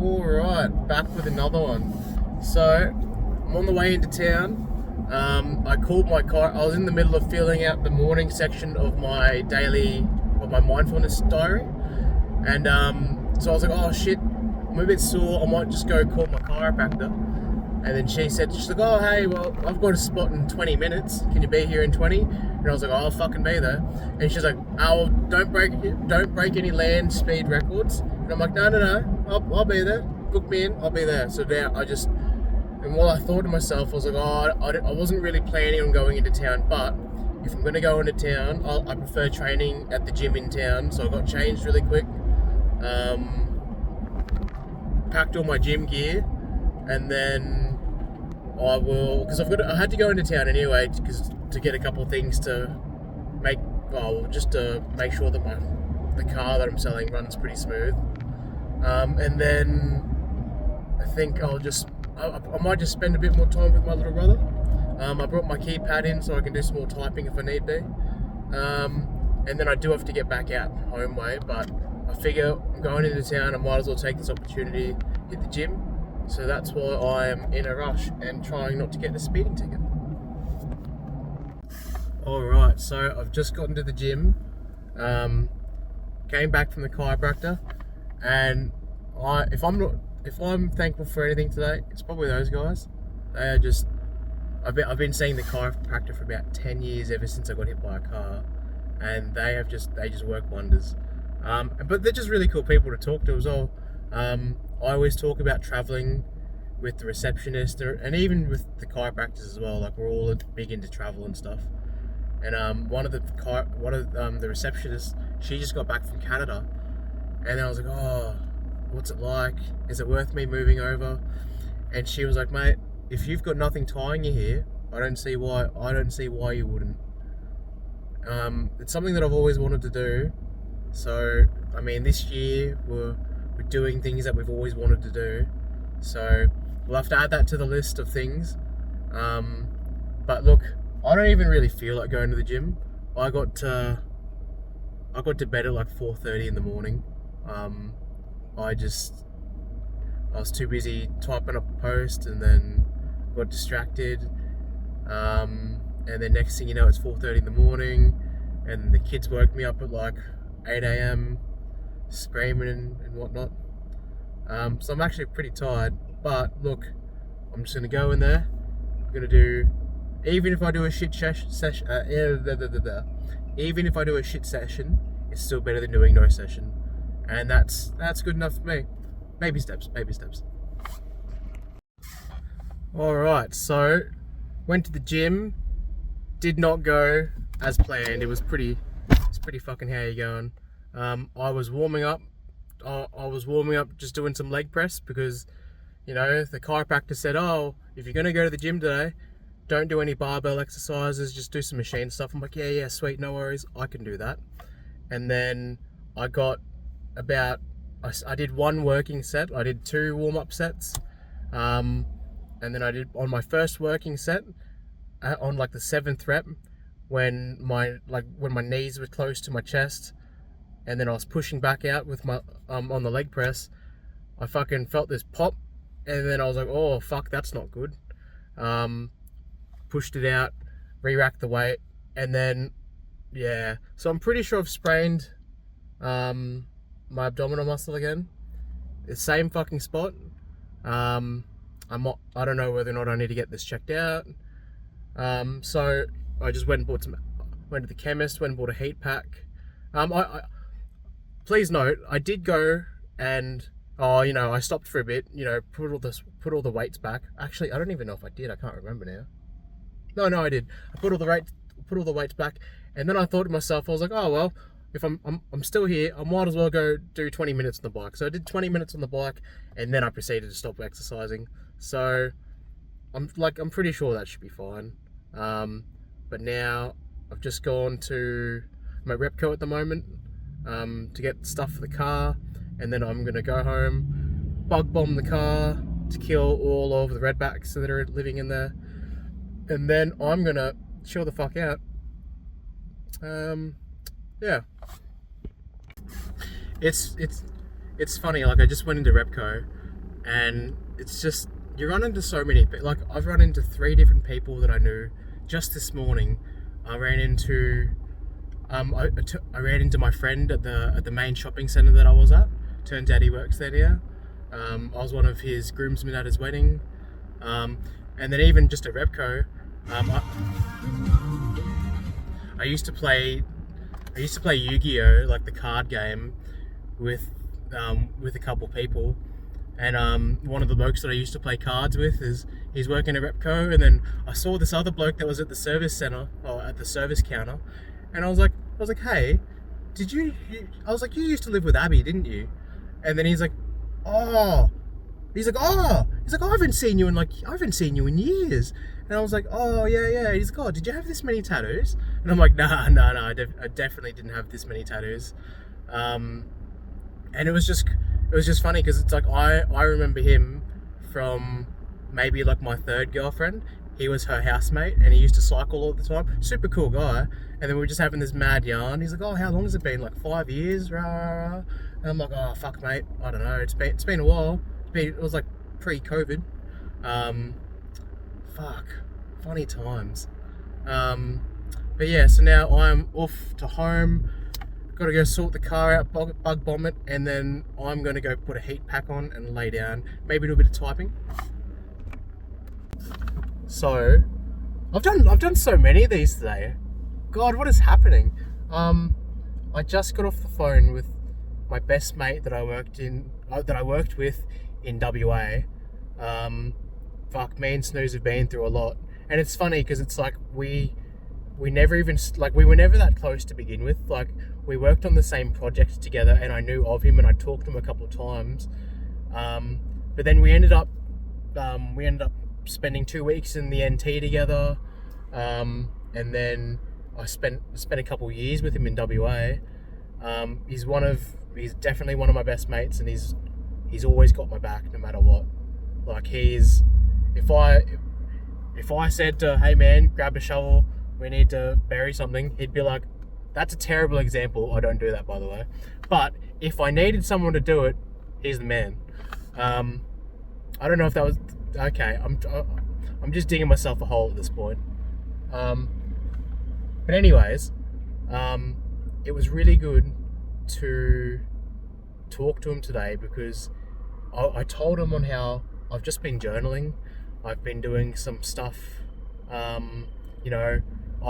Alright, back with another one. So, I'm on the way into town. I called my car. I was in the middle of filling out the morning section of my mindfulness diary. And so I was like, oh shit, I'm a bit sore. I might just go call my chiropractor. And then she's like, oh hey, well, I've got a spot in 20 minutes. Can you be here in 20? And I was like, oh, I'll fucking be there. And she's like, oh, don't break any land speed records. And I'm like, no, I'll be there. Book me in, I'll be there. So now and while I thought to myself, I was like, oh, I wasn't really planning on going into town, but if I'm going to go into town, I prefer training at the gym in town. So I got changed really quick, packed all my gym gear, and then because I had to go into town anyway, to get a couple of things to just to make sure that the car that I'm selling runs pretty smooth. And then I think I might just spend a bit more time with my little brother. I brought my keypad in so I can do some more typing if I need be. And then I do have to get back out home way, but I figure I'm going into town, I might as well take this opportunity, hit the gym. So that's why I am in a rush and trying not to get a speeding ticket. Alright, so I've just gotten to the gym, came back from the chiropractor, and if I'm thankful for anything today, it's probably those guys. They are just, I've been seeing the chiropractor for about 10 years, ever since I got hit by a car, and they just work wonders. But they're just really cool people to talk to as well. I always talk about traveling with the receptionist, and even with the chiropractors as well. Like, we're all big into travel and stuff. And one of the receptionists, she just got back from Canada, and I was like, oh, what's it like? Is it worth me moving over? And she was like, mate, if you've got nothing tying you here, I don't see why you wouldn't. It's something that I've always wanted to do. So, I mean, this year we're doing things that we've always wanted to do. So we'll have to add that to the list of things. But look, I don't even really feel like going to the gym. I got to bed at like 4:30 in the morning. I was too busy typing up a post, and then got distracted. And then next thing you know, it's 4:30 in the morning, and the kids woke me up at like 8 a.m. screaming and whatnot. So I'm actually pretty tired. But look, I'm just gonna go in there. I'm gonna do, even if I do a shit session, even if I do a shit session, it's still better than doing no session, and that's good enough for me. Baby steps. Alright, so went to the gym, did not go as planned. It's pretty fucking how you going. I was warming up just doing some leg press, because the chiropractor said, oh, if you're going to go to the gym today, don't do any barbell exercises, just do some machine stuff. I'm like, yeah, sweet, no worries, I can do that. And then I did one working set, I did 2 warm-up sets, and then I did, on my first working set, on like the 7th rep, when my knees were close to my chest, and then I was pushing back out with my on the leg press, I fucking felt this pop, and then I was like, oh fuck, that's not good. Pushed it out, re-racked the weight, and then so I'm pretty sure I've sprained my abdominal muscle again. The same fucking spot. I don't know whether or not I need to get this checked out. So I just went to the chemist, went and bought a heat pack. Please note, I did go and I stopped for a bit, put all the weights back. Actually, I don't even know if I did. I can't remember now. No, I did. I put all the weights back, and then I thought to myself, I was like, oh well, if I'm still here, I might as well go do 20 minutes on the bike. So I did 20 minutes on the bike, and then I proceeded to stop exercising. So I'm pretty sure that should be fine. But now I've just gone to my Repco at the moment, to get stuff for the car, and then I'm gonna go home, bug bomb the car to kill all of the redbacks that are living in there, and then I'm gonna chill the fuck out. It's funny, like I just went into Repco and it's just, you run into so many, like I've run into 3 different people that I knew just this morning. I ran into I ran into my friend at the main shopping centre that I was at. Turns out he works there now. I was one of his groomsmen at his wedding, and then even just at Repco, I used to play Yu-Gi-Oh, like the card game, with a couple people, and one of the blokes that I used to play cards with he's working at Repco, and then I saw this other bloke that was at the service centre, or at the service counter, and I was like, hey, I was like, you used to live with Abby, didn't you? And then he's like, oh, I haven't seen you in years. And I was like, oh yeah. He's like, oh, did you have this many tattoos? And I'm like, nah, I definitely didn't have this many tattoos. And it was just funny because it's like I remember him from maybe like my 3rd girlfriend. He was her housemate and he used to cycle all the time. Super cool guy. And then we were just having this mad yarn. He's like, oh, how long has it been? Like 5 years? Rah, rah, rah. And I'm like, oh, fuck, mate. I don't know. It's been a while. It was like pre-COVID. Fuck. Funny times. But yeah, so now I'm off to home. Got to go sort the car out, bug bomb it, and then I'm going to go put a heat pack on and lay down. Maybe do a bit of typing. So, I've done so many of these today. God, what is happening? I just got off the phone with my best mate that I worked with in WA. Fuck, me and Snooze have been through a lot, and it's funny because it's like we never even, like, we were never that close to begin with. Like, we worked on the same project together, and I knew of him, and I talked to him a couple of times. But then we ended up spending 2 weeks in the NT together, and then I spent a couple of years with him in WA. He's definitely one of my best mates, and he's always got my back no matter what. Like, if I said to, hey man, grab a shovel, we need to bury something, he'd be like, that's a terrible example, I don't do that, by the way, but if I needed someone to do it, he's the man. I don't know if that was okay. I'm just digging myself a hole at this point. But anyways, it was really good to talk to him today because I told him on how I've just been journaling. I've been doing some stuff. I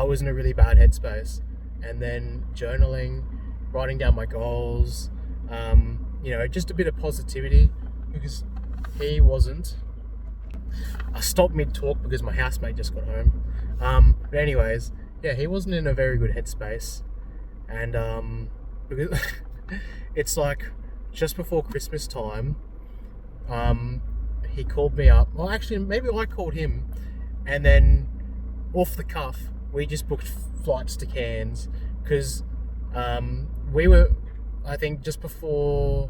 was in a really bad headspace, and then journaling, writing down my goals. Just a bit of positivity because he wasn't. I stopped mid-talk because my housemate just got home. But anyways, yeah, he wasn't in a very good headspace. And because it's like just before Christmas time, he called me up. Well, actually, maybe I called him. And then off the cuff, we just booked flights to Cairns because we were, I think, just before,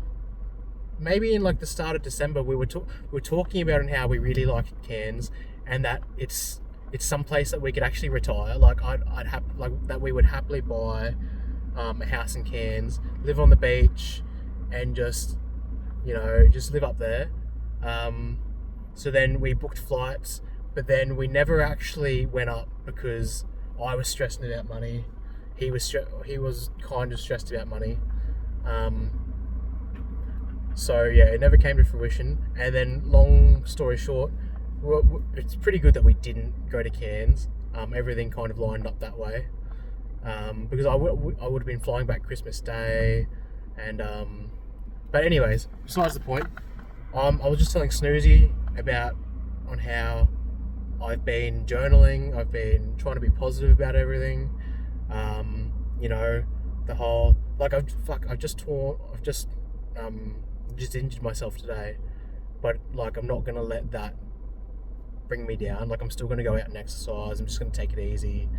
maybe in like the start of December, we were talking about and how we really like Cairns, and that it's some place that we could actually retire. Like that we would happily buy a house in Cairns, live on the beach, and just live up there. So then we booked flights, but then we never actually went up because I was stressing about money. He was kind of stressed about money. So yeah, it never came to fruition. And then, long story short, it's pretty good that we didn't go to Cairns. Everything kind of lined up that way, because I would have been flying back Christmas Day, and but anyways, besides the point. I was just telling Snoozy about on how I've been journaling. I've been trying to be positive about everything. The whole, like, I've just injured myself today, but like I'm not gonna let that bring me down. Like, I'm still gonna go out and exercise. I'm just gonna take it easy.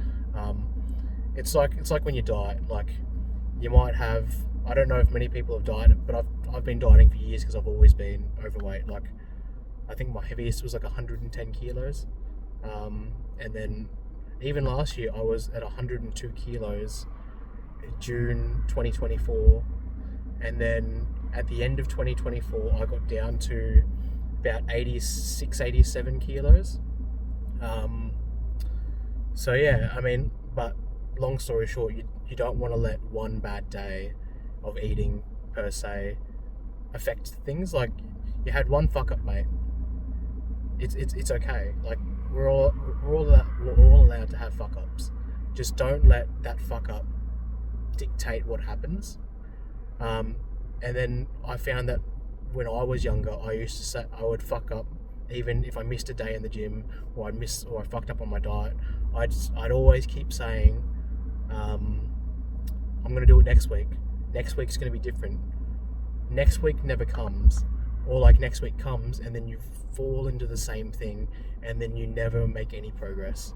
It's like when you diet. Like, you might have, I don't know if many people have dieted, but I've been dieting for years because I've always been overweight. Like, I think my heaviest was like 110 kilos. And then even last year I was at 102 kilos in June 2024. And then at the end of 2024, I got down to about 86, 87 kilos. So yeah, I mean, but long story short, you don't want to let one bad day of eating per se affect things. Like, you had one fuck up, mate. It's okay. Like, we're all allowed to have fuck ups. Just don't let that fuck up dictate what happens. And then I found that when I was younger, I used to say I would fuck up, even if I missed a day in the gym, or I fucked up on my diet. I'd always keep saying, I'm gonna do it next week. Next week's gonna be different. Next week never comes, or like next week comes and then you fall into the same thing, and then you never make any progress.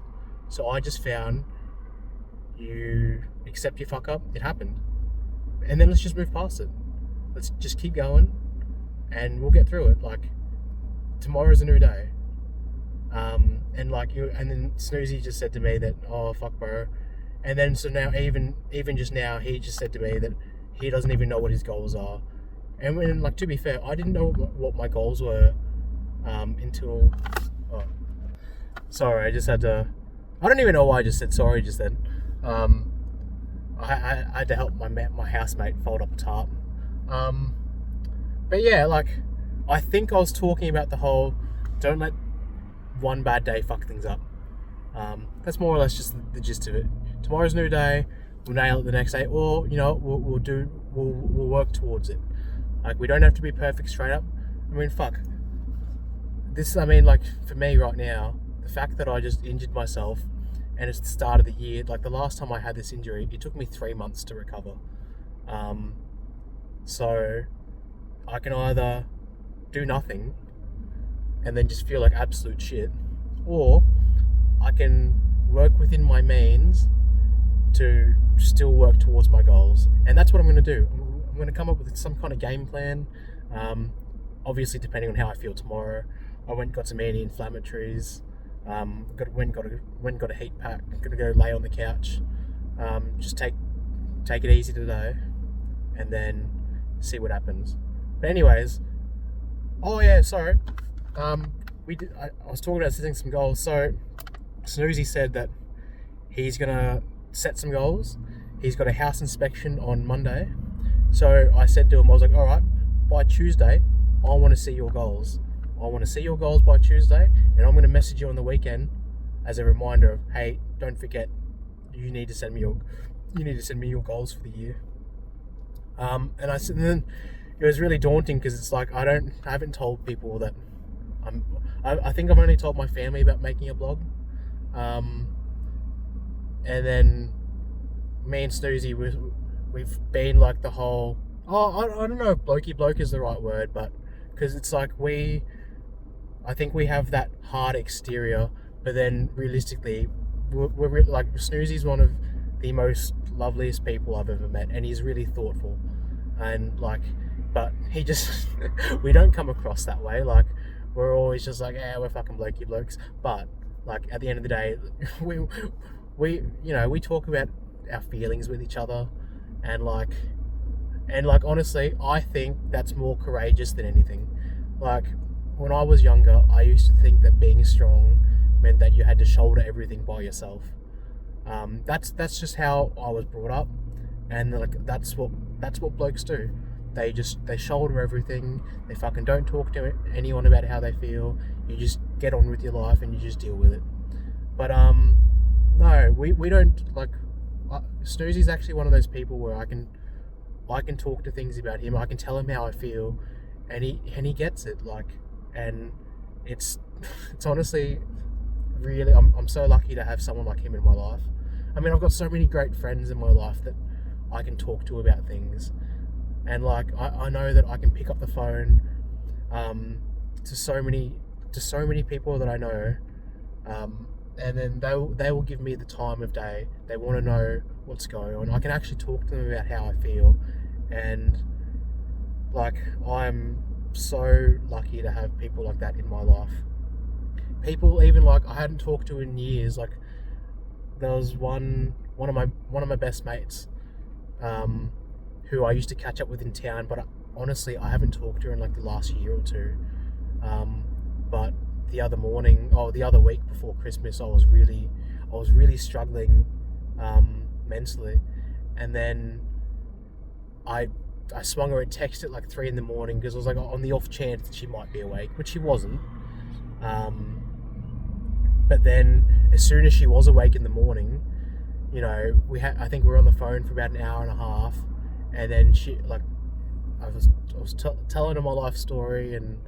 So I just found, you accept your fuck up, it happened, and then let's just move past it. Let's just keep going, and we'll get through it. Like, tomorrow's a new day. And then Snoozy just said to me that, oh fuck bro, and then so now even just now he just said to me that he doesn't even know what his goals are. And when, like, to be fair, I didn't know what my goals were until, sorry, I just had to, I don't even know why I just said sorry just then. I had to help my housemate fold up a tarp. But yeah, like, I think I was talking about the whole, don't let one bad day fuck things up. That's more or less just the gist of it. Tomorrow's a new day, we'll nail it the next day, or, you know, we'll work towards it. Like, we don't have to be perfect straight up. I mean, fuck. Like, for me right now, the fact that I just injured myself, and it's the start of the year, like, the last time I had this injury, it took me 3 months to recover. So I can either do nothing and then just feel like absolute shit, or I can work within my means to still work towards my goals. And that's what I'm going to do. I'm going to come up with some kind of game plan. Obviously, depending on how I feel tomorrow. I went and got some anti-inflammatories. Got a heat pack. Gonna go lay on the couch. Just take it easy today, and then see what happens. But anyways, oh yeah, sorry. I was talking about setting some goals. So Snoozy said that he's gonna set some goals. He's got a house inspection on Monday. So I said to him, I was like, all right, by Tuesday, I want to see your goals. I want to see your goals by Tuesday, and I'm going to message you on the weekend as a reminder of, hey, don't forget, you need to send me your goals for the year. And then it was really daunting, because it's like, I haven't told people that I think I've only told my family about making a blog. And then me and Snoozy, we've been like the whole, I don't know if blokey bloke is the right word, but because it's like I think we have that hard exterior, but then realistically, we're really, like, Snoozy's one of the most loveliest people I've ever met, and he's really thoughtful, and like, but he just, we don't come across that way. Like, we're always just like, we're fucking blokey blokes, but like, at the end of the day, we talk about our feelings with each other, and like honestly, I think that's more courageous than anything. Like, when I was younger, I used to think that being strong meant that you had to shoulder everything by yourself. That's just how I was brought up, and like, that's what blokes do. They shoulder everything. They fucking don't talk to anyone about how they feel. You just get on with your life and you just deal with it. But no, we don't, like, Snoozy's actually one of those people where I can talk to things about him. I can tell him how I feel, and he gets it. Like, and it's honestly really, I'm so lucky to have someone like him in my life. I mean, I've got so many great friends in my life that I can talk to about things, and like, I know that I can pick up the phone to so many people that I know, and then they will give me the time of day. They want to know what's going on. I can actually talk to them about how I feel, and like, I'm so lucky to have people like that in my life. People even, like, I hadn't talked to in years. Like, there was one of my best mates, who I used to catch up with in town, but honestly, I haven't talked to her in like the last year or two. But the other week before Christmas, I was really struggling mentally, and then I swung her a text at like 3 in the morning because I was like, on the off chance that she might be awake, which she wasn't. But then as soon as she was awake in the morning, I think we were on the phone for about an hour and a half, and then I was telling her my life story, and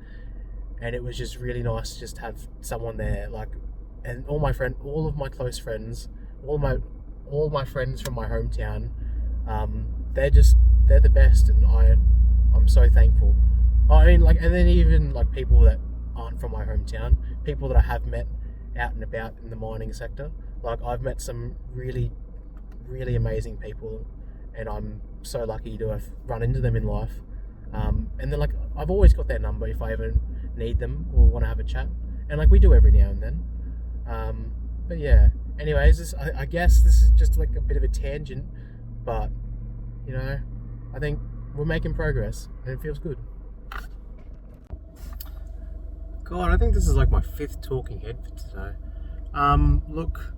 it was just really nice to just have someone there, and all of my close friends, all my friends from my hometown, they're the best, and I'm so thankful. I mean, and then even people that aren't from my hometown, people that I have met out and about in the mining sector. I've met some really, really amazing people, and I'm so lucky to have run into them in life. And then I've always got their number if I ever need them or want to have a chat, and we do every now and then. But yeah. Anyways, I guess this is just a bit of a tangent, but I think we're making progress, and it feels good. God, I think this is my 5th talking head for today. Look,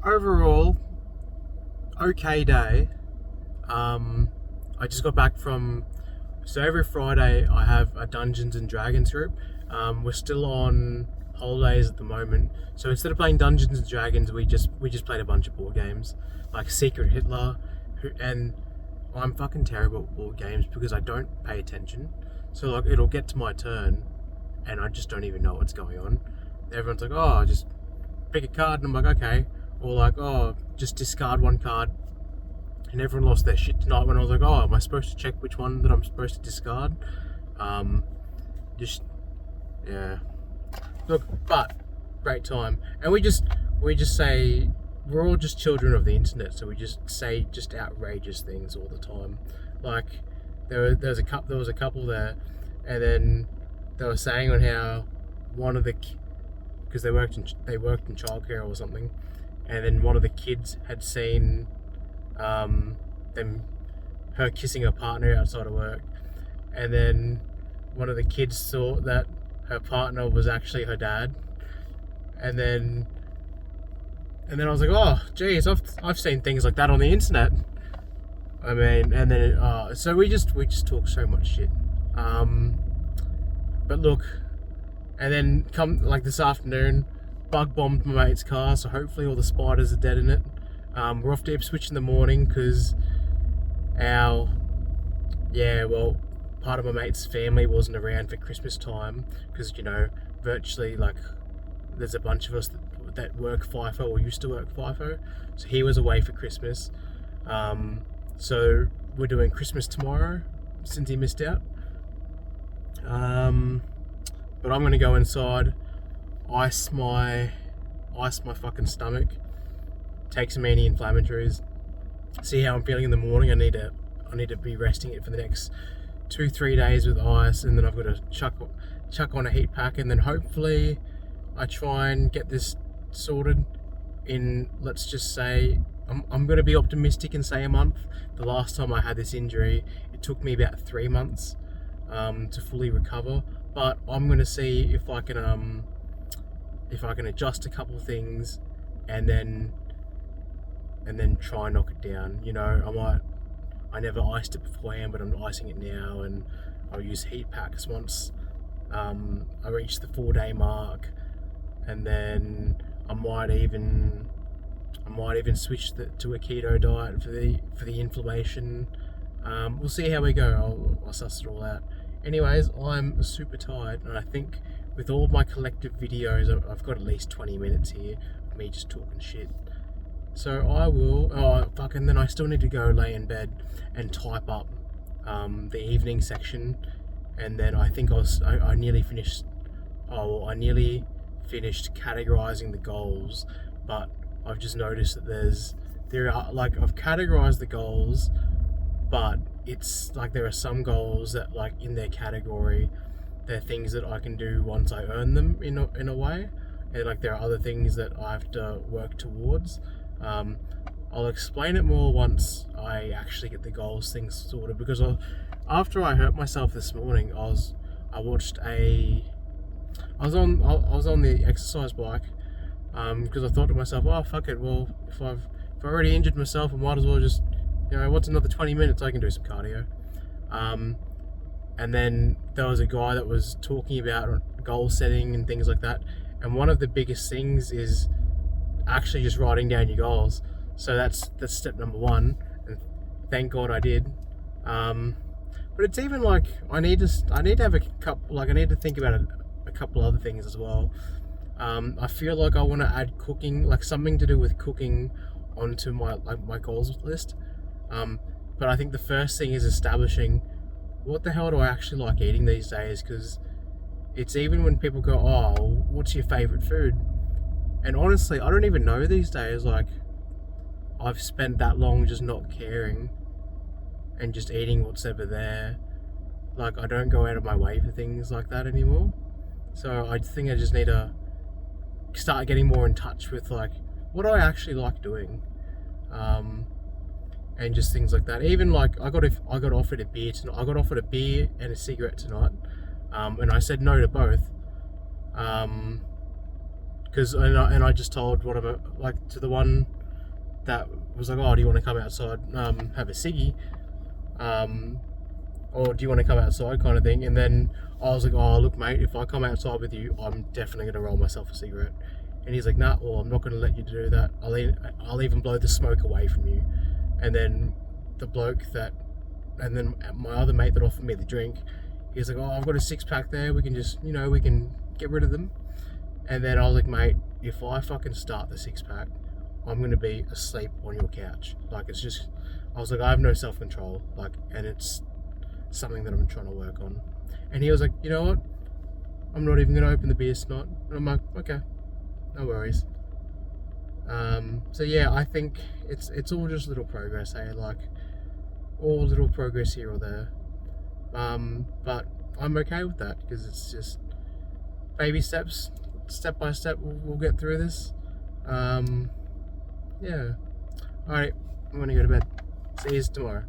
overall, okay day. I just got back from, so every Friday I have a Dungeons and Dragons group. We're still on holidays at the moment, so instead of playing Dungeons and Dragons, we just played a bunch of board games, like Secret Hitler, and I'm fucking terrible at board games because I don't pay attention. So it'll get to my turn, and I just don't even know what's going on. Everyone's like, oh, just pick a card, and I'm like, okay. Or oh, just discard one card. And everyone lost their shit tonight when I was like, oh, am I supposed to check which one that I'm supposed to discard? Yeah. Look, but great time. And we just say, we're all just children of the internet, so we just say just outrageous things all the time. There was a couple there, and then they were saying on how one of the, because they worked in childcare or something, and then one of the kids had seen her kissing her partner outside of work, and then one of the kids thought that her partner was actually her dad, and then I was like, oh geez, I've seen things like that on the internet. I mean, and then so we just talk so much shit. But look, and then come this afternoon, bug bombed my mate's car, so hopefully all the spiders are dead in it. We're off to Ipswich in the morning because part of my mate's family wasn't around for Christmas time, because virtually there's a bunch of us that work FIFO or used to work FIFO, so he was away for Christmas. So we're doing Christmas tomorrow since he missed out. But I'm gonna go inside, ice my fucking stomach, take some anti-inflammatories, see how I'm feeling in the morning. I need to be resting it for the next 2-3 days with ice, and then I've got to chuck on a heat pack, and then hopefully I try and get this sorted in, let's just say, I'm going to be optimistic and say a month. The last time I had this injury, it took me about 3 months to fully recover, but I'm going to see if I can adjust a couple things, and then try and knock it down. I never iced it beforehand, but I'm icing it now, and I'll use heat packs once I reach the 4-day mark, and then I might even switch to a keto diet for the inflammation. We'll see how we go. I'll suss it all out. Anyways, I'm super tired, and I think with all my collective videos, I've got at least 20 minutes here of me just talking shit. So I will, and then I still need to go lay in bed and type up the evening section, and then I think I nearly finished categorizing the goals, but I've just noticed that I've categorized the goals, but it's there are some goals that in their category, they're things that I can do once I earn them in a way, and there are other things that I have to work towards. I'll explain it more once I actually get the goals things sorted, because after I hurt myself this morning, I watched I was on the exercise bike because I thought to myself, oh fuck it, well if I already injured myself, I might as well just, what's another 20 minutes, I can do some cardio. And then there was a guy that was talking about goal setting and things like that, and one of the biggest things is actually just writing down your goals. So that's step number one, and thank God I did. But it's even like I need to have a couple, like I need to think about a couple other things as well. I feel like I want to add cooking, like something to do with cooking, onto my goals list. But I think the first thing is establishing what the hell do I actually like eating these days, because it's even when people go, oh, what's your favorite food? And honestly, I don't even know these days. Like, I've spent that long just not caring and just eating what's ever there. Like, I don't go out of my way for things like that anymore. So I think I just need to start getting more in touch with like what do I actually like doing, and just things like that. Even like I got offered a beer tonight. I got offered a beer and a cigarette tonight, and I said no to both. Because I just told to the one that was like, oh, do you want to come outside, have a ciggy, or do you want to come outside, kind of thing. And then I was like, oh look mate, if I come outside with you, I'm definitely going to roll myself a cigarette. And he's like, nah, well I'm not going to let you do that. I'll even blow the smoke away from you. And then my other mate that offered me the drink, he's like, oh, I've got a 6-pack there, we can just, we can get rid of them. And then I was like, mate, if I fucking start the 6-pack, I'm going to be asleep on your couch. Like, it's just, I was like, I have no self-control, like, and it's something that I'm trying to work on. And he was like, you know what, I'm not even going to open the beer tonight. And I'm like, okay, no worries. So yeah, I think it's all just little progress, hey, like all little progress here or there. But I'm okay with that because it's just baby steps, step by step. We'll get through this. Yeah. All right, I'm gonna go to bed. See you tomorrow.